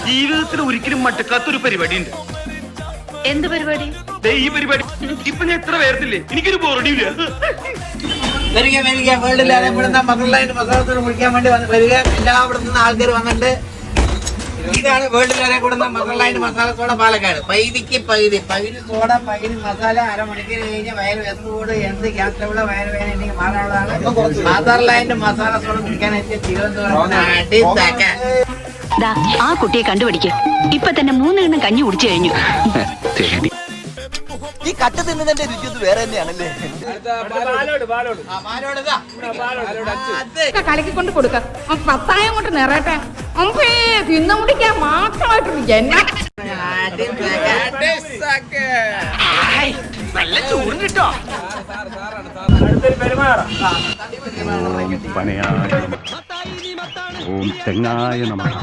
ജീവിതത്തിൽ ഒരിക്കലും മട്ടക്കാത്തൊരു പരിപാടി ഉണ്ട്. എന്ത് പരിപാടി? ഈ പരിപാടി ഇപ്പൊ ഞാൻ എത്ര പേർത്തില്ലേ, എനിക്കൊരു ബോറടിയില്ല. വേൾഡിൽ അറിയപ്പെടുന്ന മക്കളായിട്ട് മക്കളത്തോട് കുളിക്കാൻ വേണ്ടി വരിക. എല്ലായിടത്തു നിന്ന് ആൾക്കാർ വന്നിട്ട് ഇതാണ് വേൾഡിൽ അറിയപ്പെടുന്ന മക്കളായിട്ട് മസാലത്തോടെ പാലക്കാട്. പൈതിക്ക് പകുതി സോഡ, പകുതി മസാല. അരമണിക്കൂർ കഴിഞ്ഞ് വയറ് വെന്തോട് എന്ത് ഗ്യാസ് ലെവലോ വയറ് വേന എനിക്ക് മാറാനുള്ളതാണ്. മദർലാൻഡ് മസാല സോഡ കുടിക്കാൻ എത്തിയ തിരുവനന്തപുരം. ആ കുട്ടിയെ കണ്ടുപിടിക്കും. ഇപ്പൊ തന്നെ 3 എണ്ണം കഞ്ഞി കുടിച്ചു കഴിഞ്ഞു. ഈ കട്ട തിന്നതിന്റെ രുചി ഒന്ന് വേറെ തന്നെയാണല്ലേ. കലക്കിക്കൊണ്ട് കൊടുക്ക. പത്തായം കൊണ്ട് നിറയട്ടെ. തിന്നു മുടിക്കാൻ മാത്രമായിട്ടൊരു ജന്മം. നല്ല ചൂടും കിട്ടോ. ഓം തെങ്ങായ നമഃ.